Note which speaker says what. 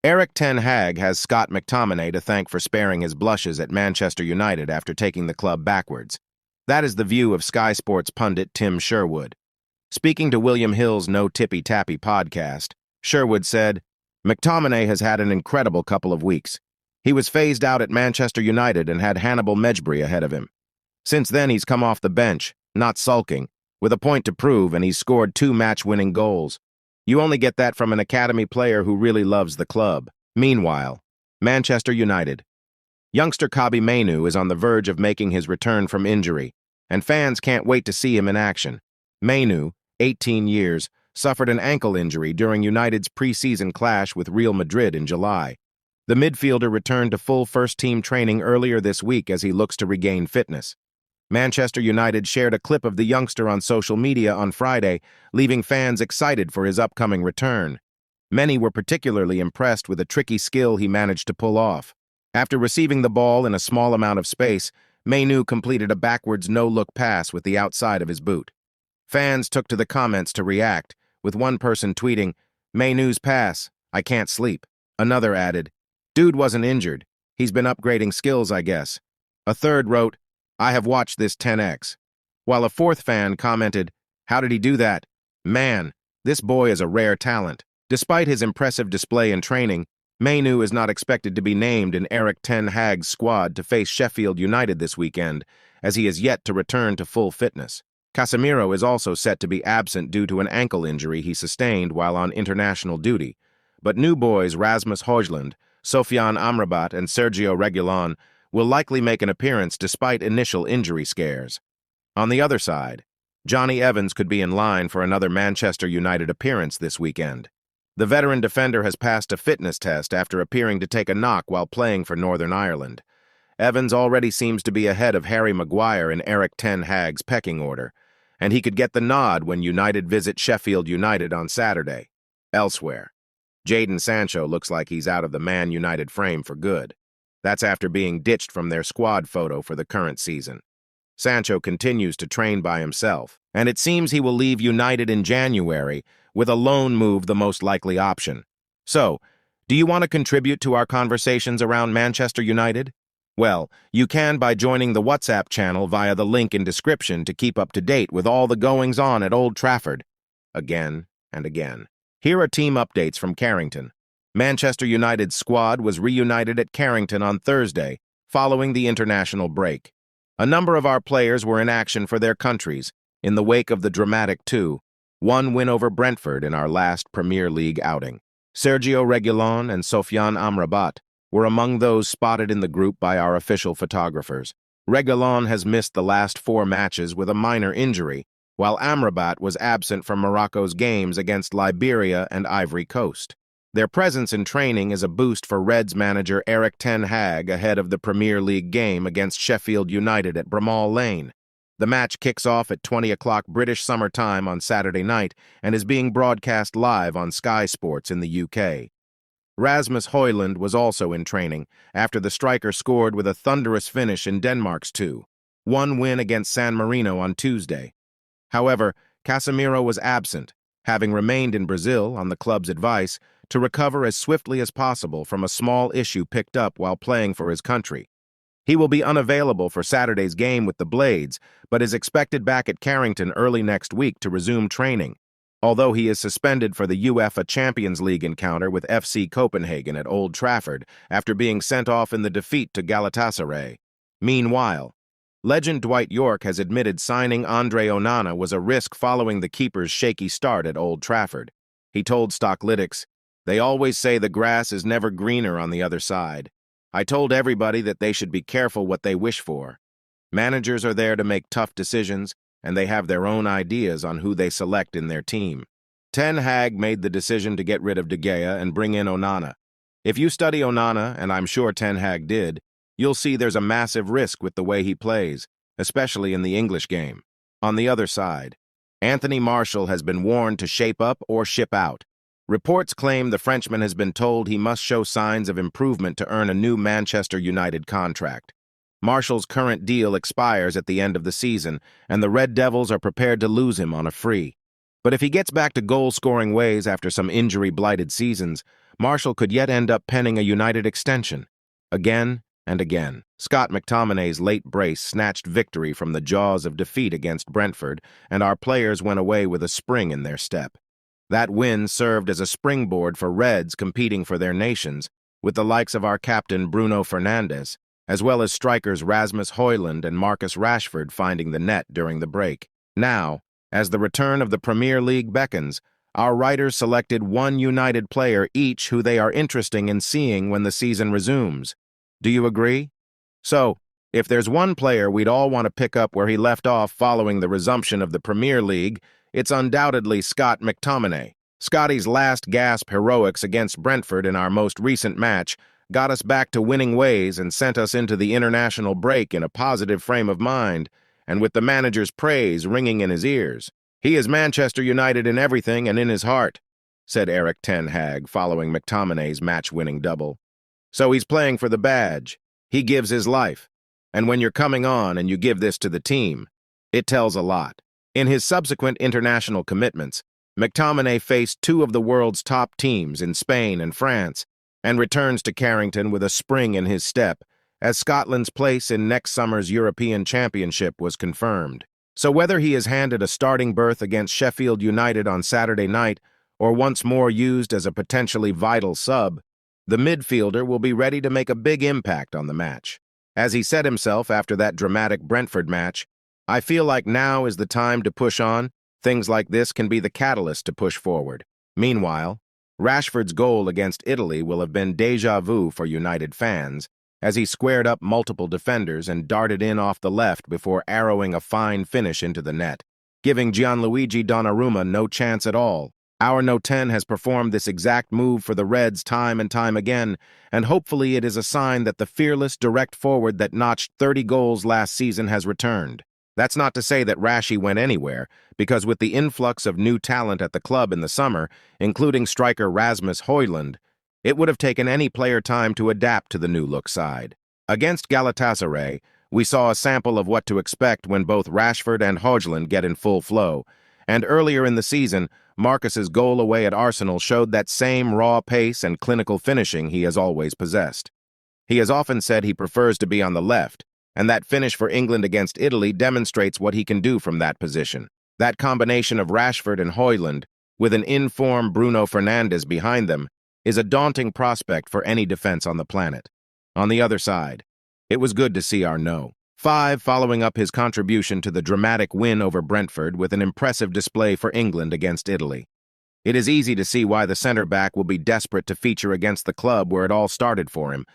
Speaker 1: Erik Ten Hag has Scott McTominay to thank for sparing his blushes at Manchester United after taking the club backwards. That is the view of Sky Sports pundit Tim Sherwood. Speaking to William Hill's No Tippy Tappy podcast, Sherwood said, "McTominay has had an incredible couple of weeks. He was phased out at Manchester United and had Hannibal Mejbri ahead of him. Since then, he's come off the bench, not sulking, with a point to prove, and he's scored 2 match-winning goals. You only get that from an academy player who really loves the club." Meanwhile, Manchester United. Youngster kobbie Mainoo is on the verge of making his return from injury, and fans can't wait to see him in action. Mainoo, 18 years, suffered an ankle injury during United's pre-season clash with Real Madrid in July. The midfielder returned to full first-team training earlier this week as he looks to regain fitness. Manchester United shared a clip of the youngster on social media on Friday, leaving fans excited for his upcoming return. Many were particularly impressed with the tricky skill he managed to pull off. After receiving the ball in a small amount of space, Mainoo completed a backwards no-look pass with the outside of his boot. Fans took to the comments to react, with one person tweeting, "Mainoo's pass, I can't sleep." Another added, "Dude wasn't injured. He's been upgrading skills, I guess." A third wrote, "I have watched this 10x. While a fourth fan commented, "How did he do that? Man, this boy is a rare talent." Despite his impressive display in training, Mainoo is not expected to be named in Erik Ten Hag's squad to face Sheffield United this weekend, as he is yet to return to full fitness. Casemiro is also set to be absent due to an ankle injury he sustained while on international duty, but new boys Rasmus Højlund, Sofiane Amrabat, and Sergio Reguilon will likely make an appearance despite initial injury scares. On the other side, Johnny Evans could be in line for another Manchester United appearance this weekend. The veteran defender has passed a fitness test after appearing to take a knock while playing for Northern Ireland. Evans already seems to be ahead of Harry Maguire in Erik Ten Hag's pecking order, and he could get the nod when United visit Sheffield United on Saturday. Elsewhere, Jadon Sancho looks like he's out of the Man United frame for good. That's after being ditched from their squad photo for the current season. Sancho continues to train by himself, and it seems he will leave United in January, with a loan move the most likely option. So, do you want to contribute to our conversations around Manchester United? Well, you can by joining the WhatsApp channel via the link in description to keep up to date with all the goings-on at Old Trafford. Again and again. Here are team updates from Carrington. Manchester United's squad was reunited at Carrington on Thursday, following the international break. A number of our players were in action for their countries, in the wake of the dramatic 2-1 win over Brentford in our last Premier League outing. Sergio Reguilon and Sofiane Amrabat were among those spotted in the group by our official photographers. Reguilon has missed the last 4 matches with a minor injury, while Amrabat was absent from Morocco's games against Liberia and Ivory Coast. Their presence in training is a boost for Reds manager Erik Ten Hag ahead of the Premier League game against Sheffield United at Bramall Lane. The match kicks off at 20 o'clock British summer time on Saturday night and is being broadcast live on Sky Sports in the UK. Rasmus Højlund was also in training after the striker scored with a thunderous finish in Denmark's 2-1 win against San Marino on Tuesday. However, Casemiro was absent, having remained in Brazil on the club's advice to recover as swiftly as possible from a small issue picked up while playing for his country. He will be unavailable for Saturday's game with the Blades, but is expected back at Carrington early next week to resume training, although he is suspended for the UEFA Champions League encounter with FC Copenhagen at Old Trafford after being sent off in the defeat to Galatasaray. Meanwhile, legend Dwight Yorke has admitted signing Andre Onana was a risk following the keeper's shaky start at Old Trafford. He told Stocklytics, "They always say the grass is never greener on the other side. I told everybody that they should be careful what they wish for. Managers are there to make tough decisions, and they have their own ideas on who they select in their team." Ten Hag made the decision to get rid of De Gea and bring in Onana. If you study Onana, and I'm sure Ten Hag did, you'll see there's a massive risk with the way he plays, especially in the English game. On the other side, Anthony Martial has been warned to shape up or ship out. Reports claim the Frenchman has been told he must show signs of improvement to earn a new Manchester United contract. Martial's current deal expires at the end of the season, and the Red Devils are prepared to lose him on a free. But if he gets back to goal-scoring ways after some injury-blighted seasons, Marshall could yet end up penning a United extension. Again and again, Scott McTominay's late brace snatched victory from the jaws of defeat against Brentford, and our players went away with a spring in their step. That win served as a springboard for Reds competing for their nations, with the likes of our captain Bruno Fernandes, as well as strikers Rasmus Højlund and Marcus Rashford finding the net during the break. Now, as the return of the Premier League beckons, our writers selected one United player each who they are interested in seeing when the season resumes. Do you agree? So, if there's one player we'd all want to pick up where he left off following the resumption of the Premier League, it's undoubtedly Scott McTominay. Scotty's last gasp heroics against Brentford in our most recent match got us back to winning ways and sent us into the international break in a positive frame of mind, and with the manager's praise ringing in his ears. "He is Manchester United in everything and in his heart," said Erik Ten Hag following McTominay's match-winning double. "So he's playing for the badge. He gives his life. And when you're coming on and you give this to the team, it tells a lot." In his subsequent international commitments, McTominay faced two of the world's top teams in Spain and France, and returns to Carrington with a spring in his step, as Scotland's place in next summer's European Championship was confirmed. So whether he is handed a starting berth against Sheffield United on Saturday night, or once more used as a potentially vital sub, the midfielder will be ready to make a big impact on the match. As he said himself after that dramatic Brentford match, "I feel like now is the time to push on. Things like this can be the catalyst to push forward." Meanwhile, Rashford's goal against Italy will have been déjà vu for United fans, as he squared up multiple defenders and darted in off the left before arrowing a fine finish into the net, giving Gianluigi Donnarumma no chance at all. Our No 10 has performed this exact move for the Reds time and time again, and hopefully it is a sign that the fearless direct forward that notched 30 goals last season has returned. That's not to say that Rashy went anywhere, because with the influx of new talent at the club in the summer, including striker Rasmus Højlund, it would have taken any player time to adapt to the new-look side. Against Galatasaray, we saw a sample of what to expect when both Rashford and Højlund get in full flow, and earlier in the season, Marcus's goal away at Arsenal showed that same raw pace and clinical finishing he has always possessed. He has often said he prefers to be on the left, and that finish for England against Italy demonstrates what he can do from that position. That combination of Rashford and Højlund, with an in-form Bruno Fernandes behind them, is a daunting prospect for any defense on the planet. On the other side, it was good to see our No. 5 following up his contribution to the dramatic win over Brentford with an impressive display for England against Italy. It is easy to see why the centre-back will be desperate to feature against the club where it all started for him,